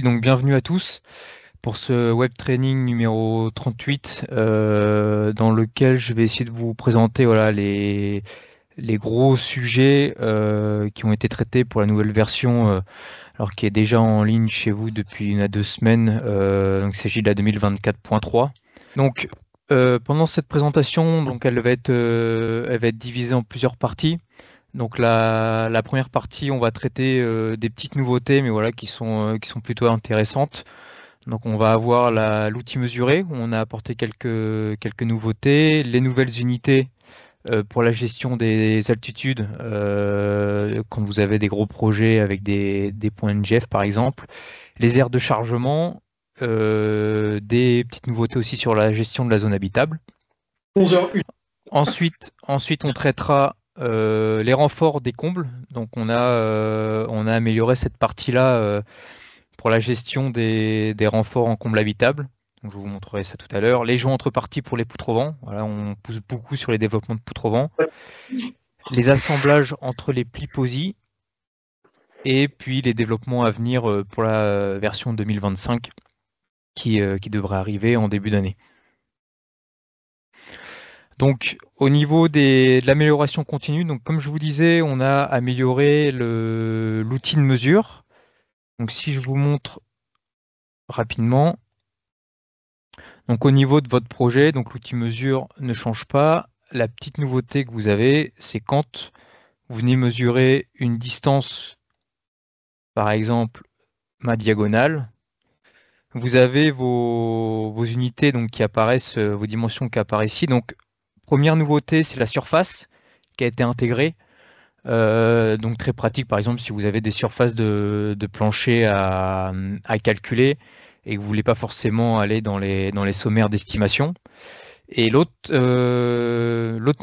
Donc bienvenue à tous pour ce web training numéro 38 dans lequel je vais essayer de vous présenter voilà, les gros sujets qui ont été traités pour la nouvelle version alors qui est déjà en ligne chez vous depuis 1 à 2 semaines. Donc il s'agit de la 2024.3. Donc pendant cette présentation, donc elle va être divisée en plusieurs parties. Donc la première partie, on va traiter des petites nouveautés, mais voilà, qui sont plutôt intéressantes. Donc on va avoir l'outil mesuré, où on a apporté quelques nouveautés, les nouvelles unités pour la gestion des altitudes, quand vous avez des gros projets avec des points NGF par exemple, les aires de chargement, des petites nouveautés aussi sur la gestion de la zone habitable. 11h01. Ensuite, on traitera les renforts des combles. Donc, on a amélioré cette partie-là pour la gestion des renforts en comble habitable. Donc, je vous montrerai ça tout à l'heure. Les joints entre parties pour les poutres au vent. Voilà, on pousse beaucoup sur les développements de poutres au vent. Les assemblages entre les plis POSI. Et puis les développements à venir pour la version 2025 qui devrait arriver en début d'année. Donc, au niveau de l'amélioration continue, donc comme je vous disais, on a amélioré l'outil de mesure. Donc, si je vous montre rapidement, donc au niveau de votre projet, donc l'outil mesure ne change pas. La petite nouveauté que vous avez, c'est quand vous venez mesurer une distance, par exemple ma diagonale, vous avez vos unités donc, qui apparaissent, vos dimensions qui apparaissent ici. Donc, première nouveauté, c'est la surface qui a été intégrée. Donc très pratique, par exemple, si vous avez des surfaces de plancher à calculer et que vous ne voulez pas forcément aller dans les sommaires d'estimation. Et l'autre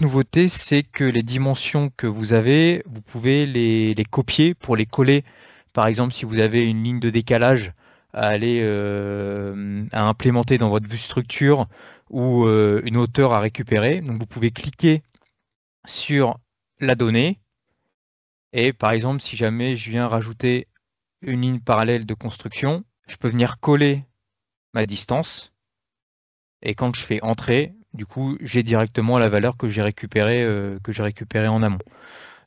nouveauté, c'est que les dimensions que vous avez, vous pouvez les copier pour les coller. Par exemple, si vous avez une ligne de décalage à aller à implémenter dans votre vue structure ou une hauteur à récupérer, donc vous pouvez cliquer sur la donnée. Et par exemple, si jamais je viens rajouter une ligne parallèle de construction, je peux venir coller ma distance. Et quand je fais entrer, du coup, j'ai directement la valeur que j'ai récupérée en amont.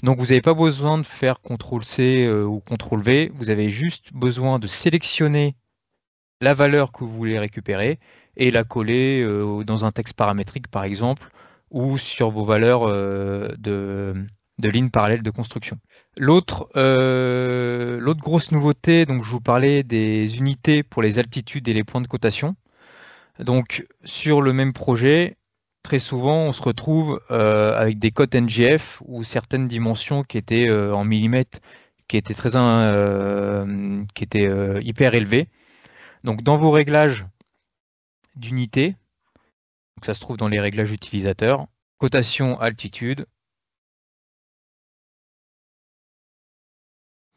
Donc, vous n'avez pas besoin de faire CTRL-C ou CTRL-V. Vous avez juste besoin de sélectionner la valeur que vous voulez récupérer et la coller dans un texte paramétrique, par exemple, ou sur vos valeurs de lignes parallèles de construction. L'autre grosse nouveauté, donc je vous parlais des unités pour les altitudes et les points de cotation. Donc sur le même projet, très souvent on se retrouve avec des cotes NGF ou certaines dimensions qui étaient en millimètres, qui étaient hyper élevées. Donc dans vos réglages d'unités, donc ça se trouve dans les réglages utilisateurs, cotation altitude,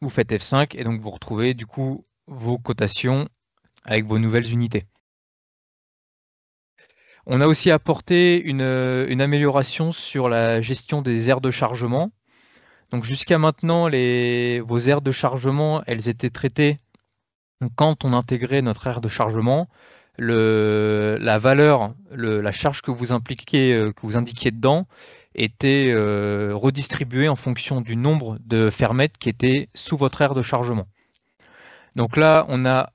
vous faites F5 et donc vous retrouvez du coup vos cotations avec vos nouvelles unités. On a aussi apporté une amélioration sur la gestion des aires de chargement. Donc jusqu'à maintenant, vos aires de chargement, elles étaient traitées quand on intégrait notre aire de chargement. La valeur, la charge que vous indiquiez dedans était redistribuée en fonction du nombre de fermettes qui étaient sous votre aire de chargement. Donc là, on a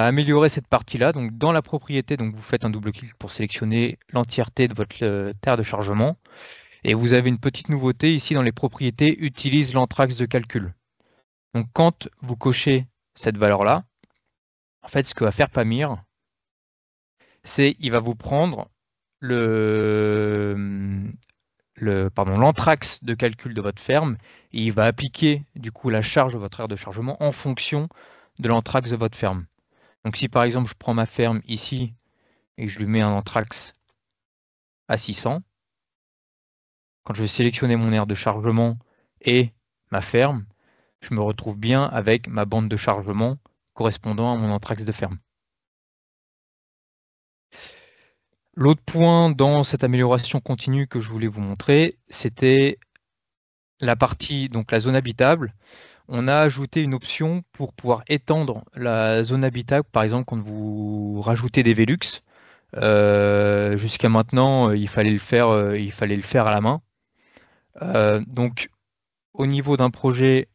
amélioré cette partie-là. Donc dans la propriété, donc vous faites un double clic pour sélectionner l'entièreté de votre aire de chargement. Et vous avez une petite nouveauté ici dans les propriétés, utilise l'anthrax de calcul. Donc quand vous cochez cette valeur-là, en fait, ce que va faire Pamir, c'est il va vous prendre l'anthrax de calcul de votre ferme et il va appliquer du coup la charge de votre aire de chargement en fonction de l'anthrax de votre ferme. Donc si par exemple je prends ma ferme ici et que je lui mets un anthrax à 600, quand je vais sélectionner mon aire de chargement et ma ferme, je me retrouve bien avec ma bande de chargement correspondant à mon anthrax de ferme. L'autre point dans cette amélioration continue que je voulais vous montrer, c'était la partie, donc la zone habitable. on a ajouté une option pour pouvoir étendre la zone habitable, par exemple quand vous rajoutez des Velux. Jusqu'à maintenant, il fallait le faire à la main. Donc, au niveau d'un projet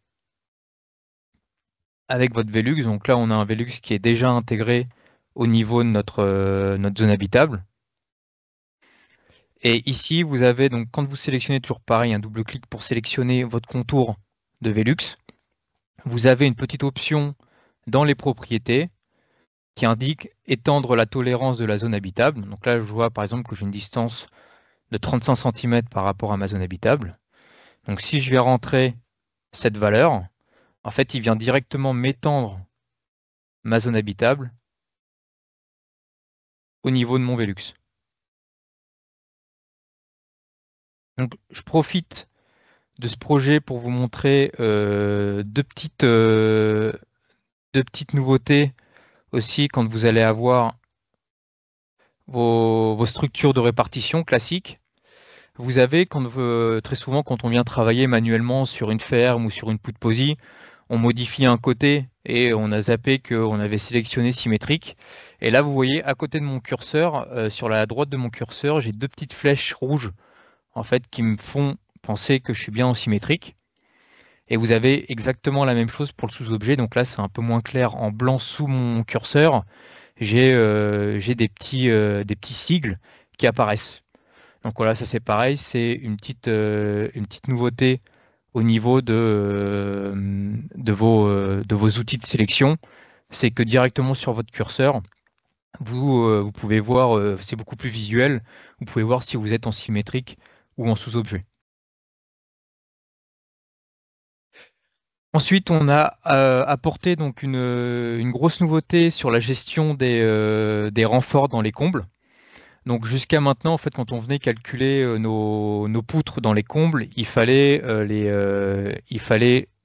avec votre Velux, donc là, on a un Velux qui est déjà intégré au niveau de notre zone habitable. Et ici, vous avez, donc, quand vous sélectionnez toujours pareil, un double clic pour sélectionner votre contour de Velux, vous avez une petite option dans les propriétés qui indique étendre la tolérance de la zone habitable. Donc là, je vois par exemple que j'ai une distance de 35 cm par rapport à ma zone habitable. Donc si je vais rentrer cette valeur, en fait, il vient directement m'étendre ma zone habitable au niveau de mon Velux. Donc je profite de ce projet pour vous montrer deux petites nouveautés aussi quand vous allez avoir vos structures de répartition classiques. Vous avez, très souvent, quand on vient travailler manuellement sur une ferme ou sur une poudre-posie, on modifie un côté et on a zappé qu'on avait sélectionné symétrique. Et là, vous voyez, à côté de mon curseur, sur la droite de mon curseur, j'ai deux petites flèches rouges en fait, qui me font penser que je suis bien en symétrique. Et vous avez exactement la même chose pour le sous-objet. Donc là, c'est un peu moins clair en blanc sous mon curseur. J'ai des petits sigles qui apparaissent. Donc voilà, ça c'est pareil, c'est une petite nouveauté au niveau de vos outils de sélection. C'est que directement sur votre curseur, vous pouvez voir, c'est beaucoup plus visuel, vous pouvez voir si vous êtes en symétrique ou en sous-objet. Ensuite, on a apporté donc une grosse nouveauté sur la gestion des renforts dans les combles. Donc jusqu'à maintenant, en fait, quand on venait calculer nos poutres dans les combles, il fallait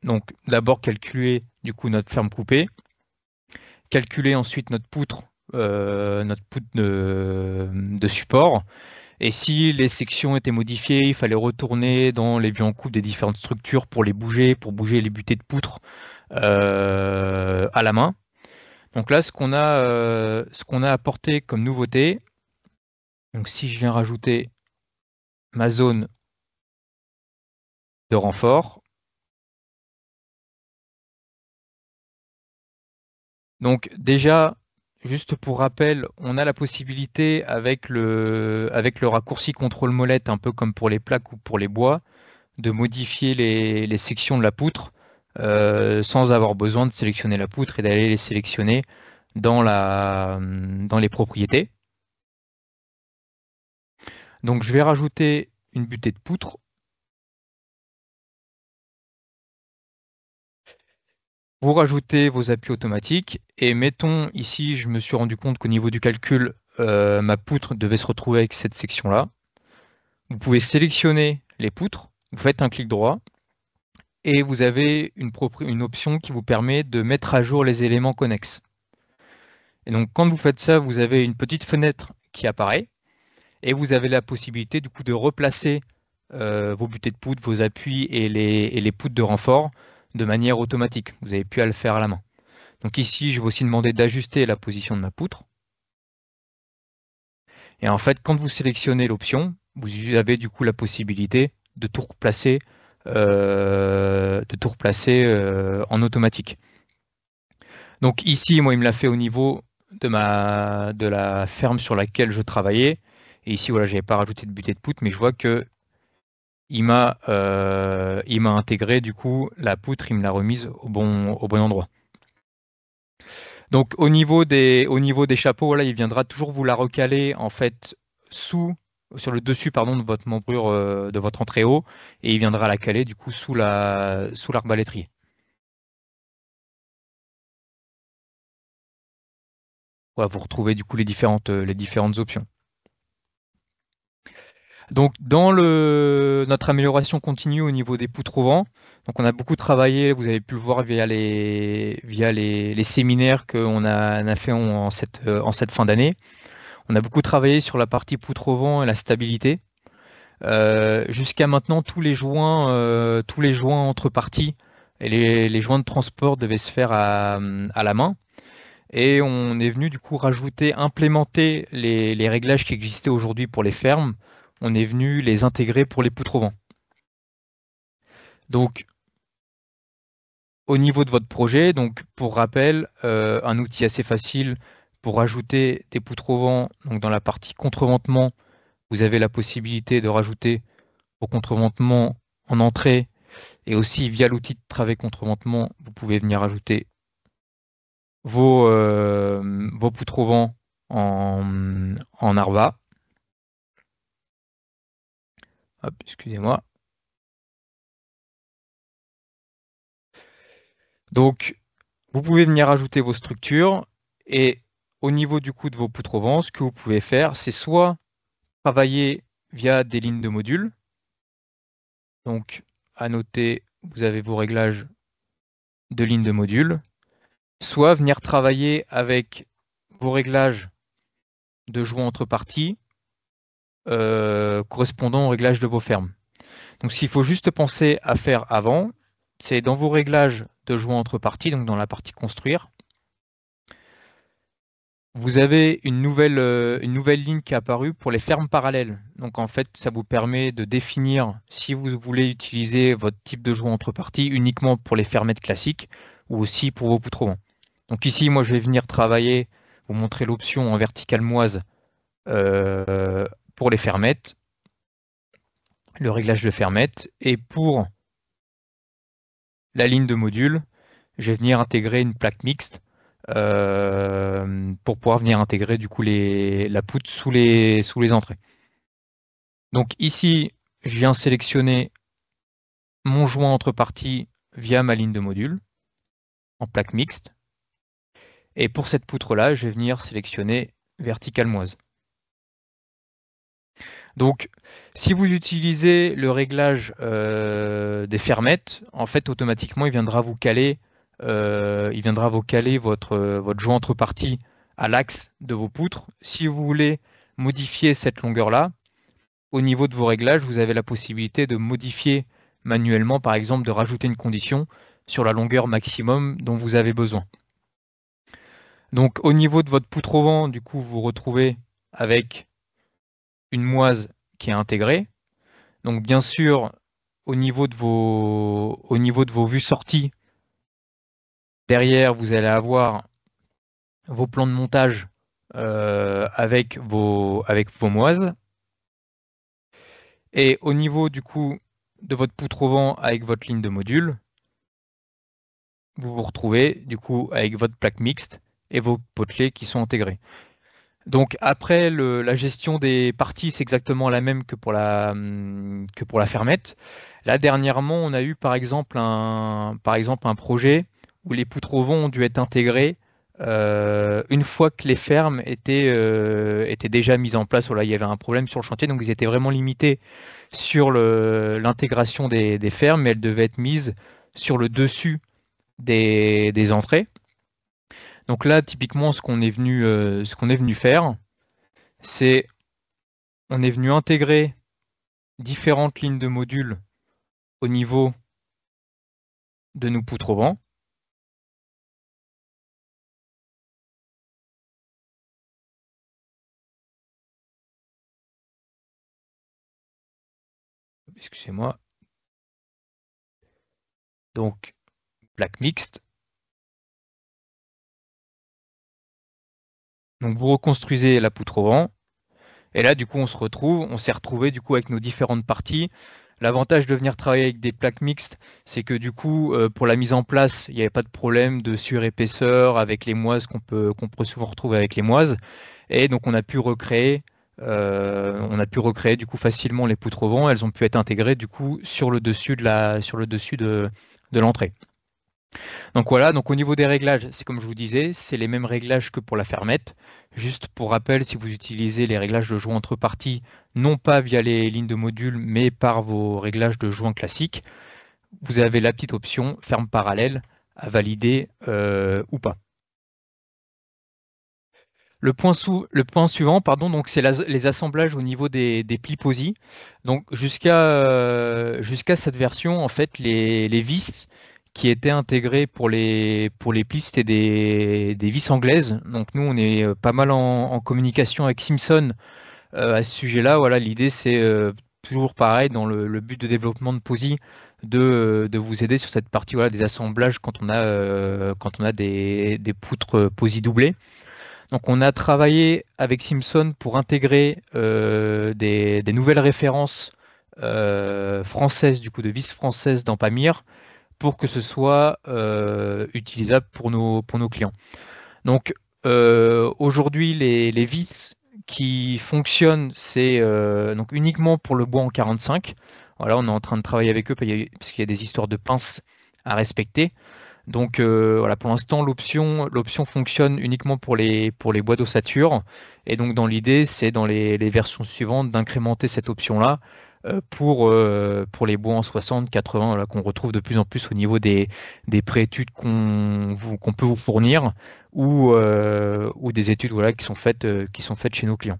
donc d'abord calculer du coup notre ferme coupée, calculer ensuite notre poutre de support. Et si les sections étaient modifiées, il fallait retourner dans les vues en coupe des différentes structures pour pour bouger les butées de poutre à la main. Donc là, ce qu'on a apporté comme nouveauté, donc si je viens rajouter ma zone de renfort. Donc déjà, juste pour rappel, on a la possibilité avec le raccourci contrôle molette, un peu comme pour les plaques ou pour les bois, de modifier les sections de la poutre sans avoir besoin de sélectionner la poutre et d'aller les sélectionner dans les propriétés. Donc je vais rajouter une butée de poutre. Vous rajoutez vos appuis automatiques et mettons ici, je me suis rendu compte qu'au niveau du calcul, ma poutre devait se retrouver avec cette section-là. Vous pouvez sélectionner les poutres, vous faites un clic droit et vous avez une option qui vous permet de mettre à jour les éléments connexes. Et donc quand vous faites ça, vous avez une petite fenêtre qui apparaît et vous avez la possibilité du coup de replacer vos butées de poutre, vos appuis et les poutres de renfort de manière automatique. Vous n'avez plus à le faire à la main. Donc ici, je vais aussi demander d'ajuster la position de ma poutre. Et en fait, quand vous sélectionnez l'option, vous avez du coup la possibilité de tout replacer, en automatique. Donc ici, moi, il me l'a fait au niveau de la ferme sur laquelle je travaillais. Et ici, voilà, je n'avais pas rajouté de butée de poutre, mais je vois que il m'a intégré du coup la poutre, il me l'a remise au bon endroit. Donc au niveau des chapeaux, voilà, il viendra toujours vous la recaler en fait sur le dessus pardon, de votre membrure de votre entrée haut et il viendra la caler du coup sous l'arbalétrier. Voilà, vous retrouvez du coup les différentes options. Donc dans notre amélioration continue au niveau des poutres au vent, donc on a beaucoup travaillé, vous avez pu le voir via les séminaires qu'on a fait en cette fin d'année. On a beaucoup travaillé sur la partie poutre au vent et la stabilité. Jusqu'à maintenant, tous les joints entre parties et les joints de transport devaient se faire à la main. Et on est venu du coup implémenter les réglages qui existaient aujourd'hui pour les fermes. On est venu les intégrer pour les poutres au vent. Donc, au niveau de votre projet, donc pour rappel, un outil assez facile pour ajouter des poutres au vent. Donc dans la partie contreventement, vous avez la possibilité de rajouter vos contreventements en entrée, et aussi via l'outil de travée contreventement, vous pouvez venir ajouter vos poutres au vent en Arva. Hop, excusez-moi. Donc, vous pouvez venir ajouter vos structures, et au niveau du coup de vos poutres au vent, ce que vous pouvez faire, c'est soit travailler via des lignes de modules. Donc, à noter, vous avez vos réglages de lignes de modules, soit venir travailler avec vos réglages de joints entre parties correspondant aux réglages de vos fermes. Donc, ce qu'il faut juste penser à faire avant, c'est dans vos réglages de joints entre parties, donc dans la partie construire, vous avez une nouvelle ligne qui est apparue pour les fermes parallèles. Donc en fait, ça vous permet de définir si vous voulez utiliser votre type de joint entre parties uniquement pour les fermettes classiques ou aussi pour vos poutres au vent. Donc ici, moi, je vais venir travailler, vous montrer l'option en verticale moise pour les fermettes, le réglage de fermettes. Et pour la ligne de module, je vais venir intégrer une plaque mixte pour pouvoir venir intégrer du coup la poutre sous les entrées. Donc ici, je viens sélectionner mon joint entre parties via ma ligne de module en plaque mixte. Et pour cette poutre-là, je vais venir sélectionner verticale moise. Donc, si vous utilisez le réglage des fermettes, en fait, automatiquement, il viendra vous caler, votre joint entre parties à l'axe de vos poutres. Si vous voulez modifier cette longueur-là, au niveau de vos réglages, vous avez la possibilité de modifier manuellement, par exemple, de rajouter une condition sur la longueur maximum dont vous avez besoin. Donc, au niveau de votre poutre au vent, du coup, vous vous retrouvez avec une moise qui est intégrée. Donc bien sûr, au niveau de vos vues sorties, derrière, vous allez avoir vos plans de montage avec vos moises. Et au niveau du coup de votre poutre au vent avec votre ligne de module, vous vous retrouvez du coup avec votre plaque mixte et vos potelets qui sont intégrés. Donc après, la gestion des parties, c'est exactement la même que pour la fermette. Là, dernièrement, on a eu par exemple un projet où les poutres au vent ont dû être intégrées une fois que les fermes étaient déjà mises en place. Voilà, il y avait un problème sur le chantier, donc ils étaient vraiment limités sur l'intégration des fermes, mais elles devaient être mises sur le dessus des entrées. Donc là, typiquement, ce qu'on est venu faire, c'est on est venu intégrer différentes lignes de modules au niveau de nos poutres au vent. Excusez-moi. Donc, plaque mixte. Donc, vous reconstruisez la poutre au vent. Et là, du coup, on s'est retrouvé du coup avec nos différentes parties. L'avantage de venir travailler avec des plaques mixtes, c'est que du coup, pour la mise en place, il n'y avait pas de problème de surépaisseur avec les moises qu'on peut souvent retrouver avec les moises. Et donc, on a pu recréer du coup facilement les poutres au vent. Elles ont pu être intégrées du coup sur le dessus de l'entrée. Donc voilà, donc au niveau des réglages, c'est comme je vous disais, c'est les mêmes réglages que pour la fermette. Juste pour rappel, si vous utilisez les réglages de joint entre parties, non pas via les lignes de module, mais par vos réglages de joint classiques, vous avez la petite option ferme parallèle à valider ou pas. Le point suivant, pardon, donc c'est les assemblages au niveau des plis posis. Donc jusqu'à cette version, en fait, les vis qui étaient intégrés pour les plis, c'était des vis anglaises. Donc nous, on est pas mal en communication avec Simpson à ce sujet-là. Voilà, l'idée, c'est toujours pareil, dans le but de développement de POSI, de vous aider sur cette partie, voilà, des assemblages quand on a des poutres POSI doublées. Donc on a travaillé avec Simpson pour intégrer des nouvelles références françaises, du coup de vis françaises dans Pamir, pour que ce soit utilisable pour nos clients. Donc aujourd'hui, les vis qui fonctionnent, c'est donc uniquement pour le bois en 45. Voilà, on est en train de travailler avec eux parce qu'il y a des histoires de pinces à respecter. Donc voilà, pour l'instant, l'option fonctionne uniquement pour les bois d'ossature. Et donc dans l'idée, c'est dans les versions suivantes d'incrémenter cette option-là pour les bois en 60, 80, voilà, qu'on retrouve de plus en plus au niveau des préétudes qu'on peut vous fournir ou des études, voilà, qui sont faites chez nos clients.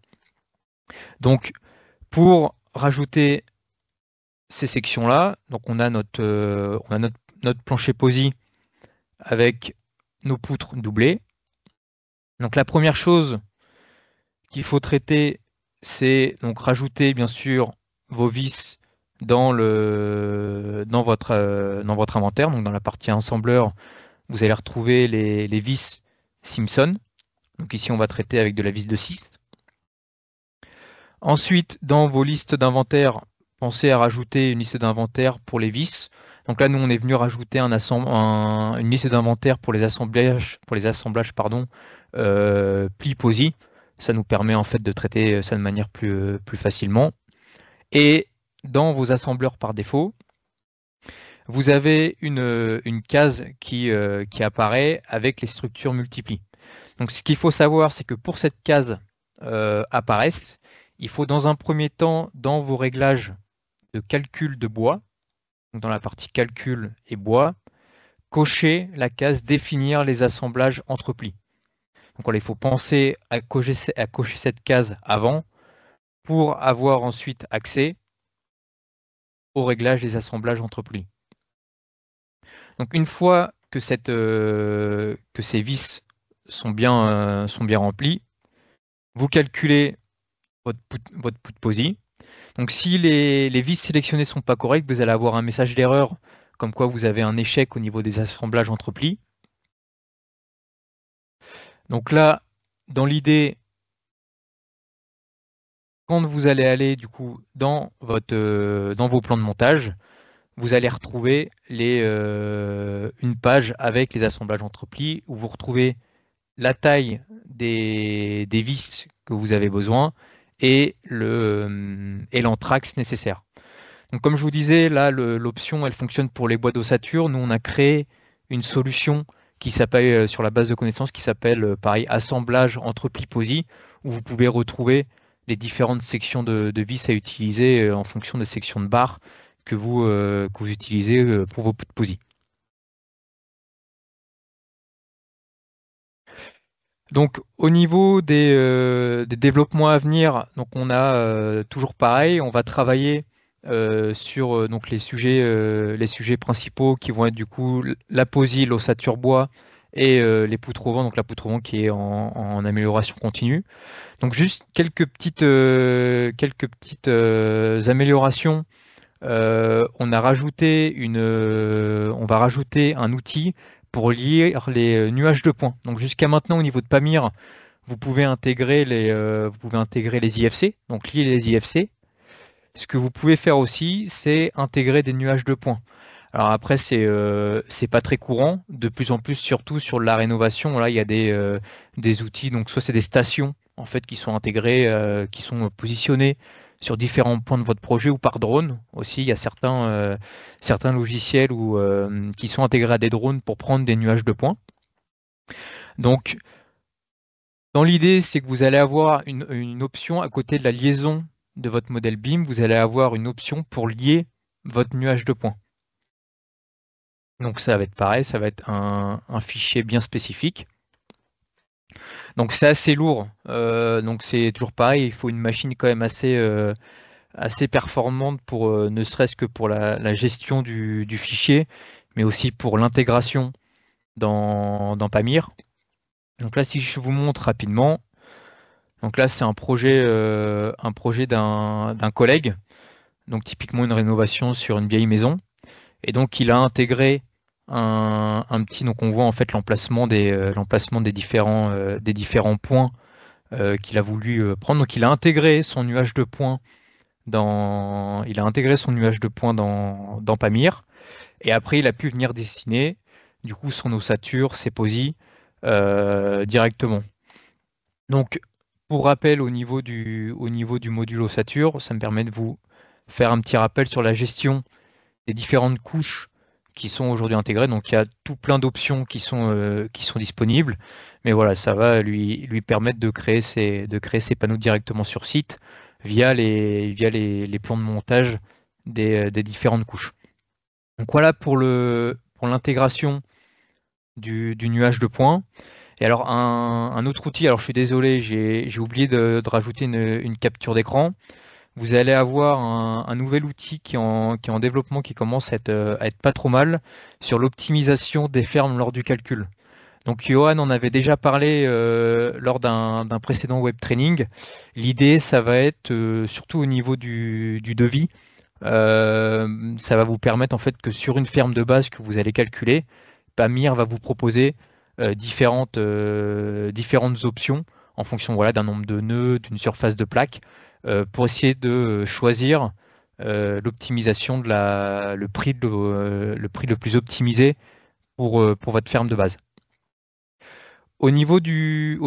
Donc pour rajouter ces sections-là, donc on a notre plancher POSI avec nos poutres doublées. Donc la première chose qu'il faut traiter, c'est donc rajouter bien sûr vos vis dans votre inventaire. Donc dans la partie assembleur, vous allez retrouver les vis Simpson. Donc ici, on va traiter avec de la vis de 6. Ensuite, dans vos listes d'inventaire, pensez à rajouter une liste d'inventaire pour les vis. Donc là, nous, on est venu rajouter une liste d'inventaire pour les assemblages, pli POSI. Ça nous permet en fait de traiter ça de manière plus facilement. Et dans vos assembleurs par défaut, vous avez une case qui apparaît avec les structures multipli. Donc ce qu'il faut savoir, c'est que pour cette case apparaisse, il faut dans un premier temps, dans vos réglages de calcul de bois, donc dans la partie calcul et bois, cocher la case définir les assemblages entre plis. Donc il faut penser à cocher cette case avant pour avoir ensuite accès au réglage des assemblages entre plis. Donc une fois que ces vis sont bien remplis, vous calculez votre poutre POSI. Donc si les vis sélectionnées ne sont pas correctes, vous allez avoir un message d'erreur comme quoi vous avez un échec au niveau des assemblages entre plis. Donc là, dans l'idée, quand vous allez aller du coup dans vos plans de montage, vous allez retrouver une page avec les assemblages entre plis où vous retrouvez la taille des vis que vous avez besoin et l'anthrax nécessaire. Donc comme je vous disais, là l'option elle fonctionne pour les bois d'ossature. Nous on a créé une solution qui s'appelle sur la base de connaissances qui s'appelle pareil assemblage entre plis POSI où vous pouvez retrouver les différentes sections de vis à utiliser en fonction des sections de barres que vous utilisez pour vos poutres POSI. Donc au niveau des développements à venir, donc on a toujours pareil, on va travailler sur donc les sujets principaux qui vont être du coup la POSI, l'ossature bois et les poutres au vent, donc la poutre au vent qui est en amélioration continue. Donc juste quelques petites améliorations. On va rajouter un outil pour lire les nuages de points. Donc jusqu'à maintenant au niveau de Pamir, vous pouvez intégrer les IFC, donc lier les IFC. Ce que vous pouvez faire aussi, c'est intégrer des nuages de points. Alors après, c'est pas très courant. De plus en plus, surtout sur la rénovation, là, il y a des outils. Donc soit c'est des stations en fait qui sont intégrées, qui sont positionnées sur différents points de votre projet ou par drone aussi. Il y a certains logiciels qui sont intégrés à des drones pour prendre des nuages de points. Donc, dans l'idée, c'est que vous allez avoir une option à côté de la liaison de votre modèle BIM, vous allez avoir une option pour lier votre nuage de points. Donc ça va être pareil, ça va être un fichier bien spécifique. Donc c'est assez lourd, donc c'est toujours pareil, il faut une machine quand même assez performante pour ne serait-ce que pour la gestion du fichier mais aussi pour l'intégration dans Pamir. Donc là, si je vous montre rapidement, donc là, c'est un projet d'un collègue, donc typiquement une rénovation sur une vieille maison. Et donc, il a intégré un petit, donc on voit en fait l'emplacement des différents points qu'il a voulu prendre. Donc, il a intégré son nuage de points dans Pamir. Et après, il a pu venir dessiner du coup son ossature, ses posies directement. Donc, pour rappel, au niveau du module ossature, ça me permet de vous faire un petit rappel sur la gestion des différentes couches qui sont aujourd'hui intégrées. Donc, il y a tout plein d'options qui sont disponibles. Mais voilà, ça va lui permettre de créer ses panneaux directement sur site via les plans de montage des différentes couches. Donc voilà pour l'intégration du nuage de points. Et alors un autre outil, alors je suis désolé, j'ai oublié de rajouter une capture d'écran. Vous allez avoir un nouvel outil qui est en développement, qui commence à être pas trop mal, sur l'optimisation des fermes lors du calcul. Donc Johan en avait déjà parlé lors d'un précédent web training. L'idée, ça va être surtout au niveau du devis. Ça va vous permettre en fait que sur une ferme de base que vous allez calculer, Pamir va vous proposer différentes options en fonction voilà, d'un nombre de nœuds, d'une surface de plaque, pour essayer de choisir l'optimisation le prix le plus optimisé pour votre ferme de base. Au niveau du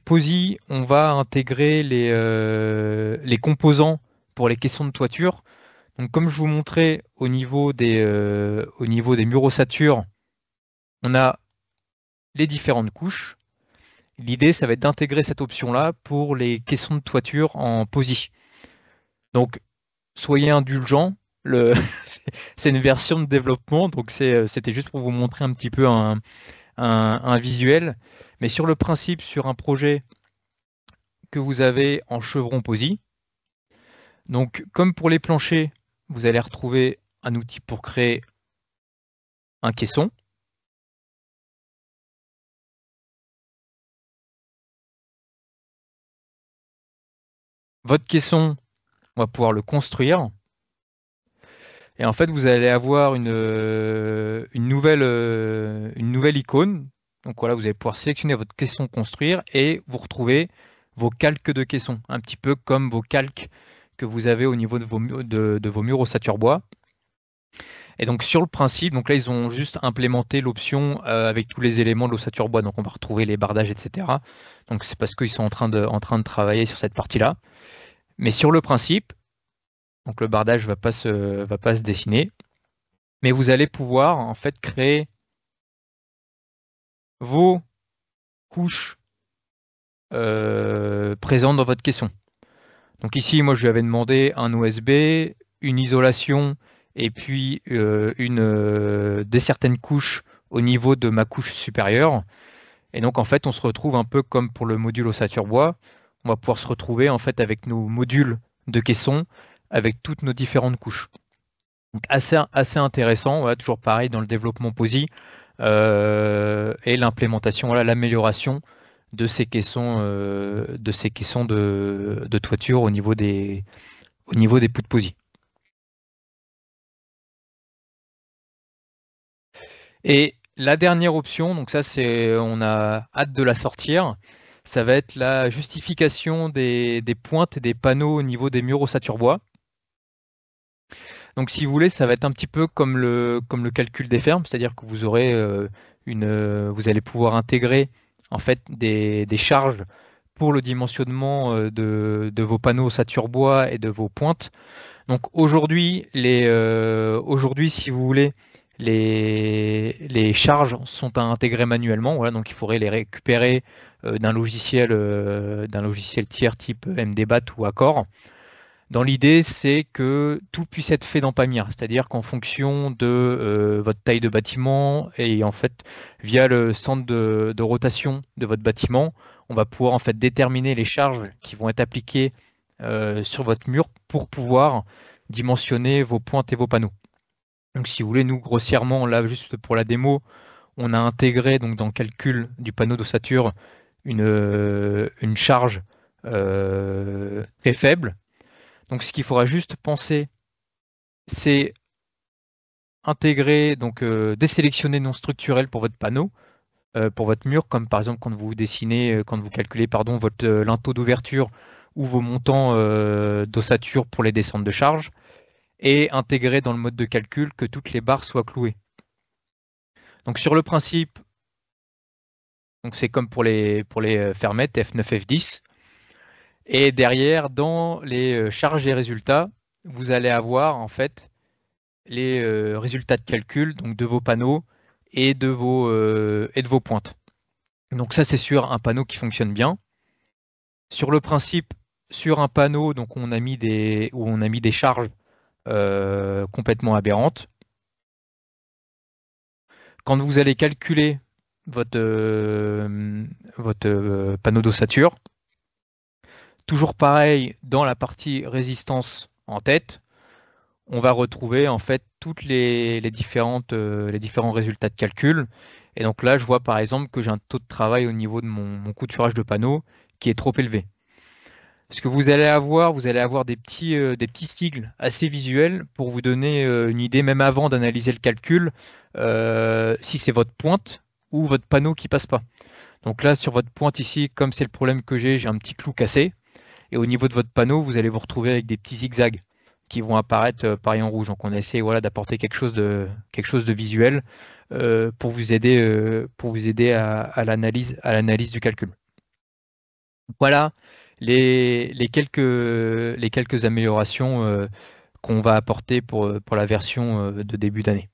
POSI, on va intégrer les composants pour les caissons de toiture. Donc, comme je vous montrais au niveau des murs ossature, on a les différentes couches. L'idée, ça va être d'intégrer cette option-là pour les caissons de toiture en POSI. Donc, soyez indulgents. C'est une version de développement, donc c'était juste pour vous montrer un petit peu un visuel. Mais sur le principe, sur un projet que vous avez en chevron POSI, donc comme pour les planchers, vous allez retrouver un outil pour créer un caisson. Votre caisson, on va pouvoir le construire. Et en fait, vous allez avoir une nouvelle icône. Donc voilà, vous allez pouvoir sélectionner votre caisson construire et vous retrouvez vos calques de caisson, un petit peu comme vos calques que vous avez au niveau de vos murs ossature bois. Et donc sur le principe, donc là ils ont juste implémenté l'option avec tous les éléments de l'ossature bois. Donc on va retrouver les bardages, etc. Donc c'est parce qu'ils sont en train de travailler sur cette partie-là. Mais sur le principe, donc le bardage va pas se dessiner, mais vous allez pouvoir en fait créer vos couches présentes dans votre caisson. Donc ici, moi je lui avais demandé un OSB, une isolation et puis des certaines couches au niveau de ma couche supérieure. Et donc en fait, on se retrouve un peu comme pour le module ossature bois. On va pouvoir se retrouver en fait avec nos modules de caisson avec toutes nos différentes couches. Donc assez intéressant, voilà, toujours pareil dans le développement POSI et l'implémentation, voilà, l'amélioration de ces caissons, de toiture au niveau des poutres POSI. Et la dernière option, donc ça on a hâte de la sortir, ça va être la justification des pointes et des panneaux au niveau des murs ossature bois. Donc si vous voulez, ça va être un petit peu comme le calcul des fermes, c'est-à-dire que vous aurez vous allez pouvoir intégrer en fait des charges pour le dimensionnement de vos panneaux ossature bois et de vos pointes. Donc aujourd'hui, si vous voulez, les charges sont à intégrer manuellement. Voilà, donc il faudrait les récupérer d'un logiciel tiers type MDBat ou Accor. Dans l'idée, c'est que tout puisse être fait dans Pamir, c'est-à-dire qu'en fonction de votre taille de bâtiment et en fait via le centre de rotation de votre bâtiment, on va pouvoir en fait déterminer les charges qui vont être appliquées sur votre mur pour pouvoir dimensionner vos pointes et vos panneaux. Donc si vous voulez, nous grossièrement, là juste pour la démo, on a intégré donc dans le calcul du panneau d'ossature une charge très faible. Donc ce qu'il faudra juste penser, c'est intégrer, donc désélectionner non structurel pour votre panneau, pour votre mur, comme par exemple quand vous dessinez, quand vous calculez pardon, votre linteau d'ouverture ou vos montants d'ossature pour les descentes de charge, et intégrer dans le mode de calcul que toutes les barres soient clouées. Donc sur le principe, donc c'est comme pour les fermettes F9, F10. Et derrière, dans les charges et résultats, vous allez avoir en fait les résultats de calcul donc de vos panneaux et de vos pointes. Donc ça, c'est sur un panneau qui fonctionne bien. Sur le principe, sur un panneau, donc on a mis des charges complètement aberrantes. Quand vous allez calculer votre panneau d'ossature, toujours pareil dans la partie résistance en tête, on va retrouver en fait toutes les différents résultats de calcul. Et donc là, je vois par exemple que j'ai un taux de travail au niveau de mon couturage de panneau qui est trop élevé. Ce que vous allez avoir des petits sigles assez visuels pour vous donner une idée, même avant d'analyser le calcul, si c'est votre pointe ou votre panneau qui passe pas. Donc là, sur votre pointe ici, comme c'est le problème que j'ai un petit clou cassé. Et au niveau de votre panneau, vous allez vous retrouver avec des petits zigzags qui vont apparaître pareil en rouge. Donc on essaie voilà, d'apporter quelque chose de visuel pour vous aider à l'analyse du calcul. Voilà les quelques améliorations qu'on va apporter pour la version de début d'année.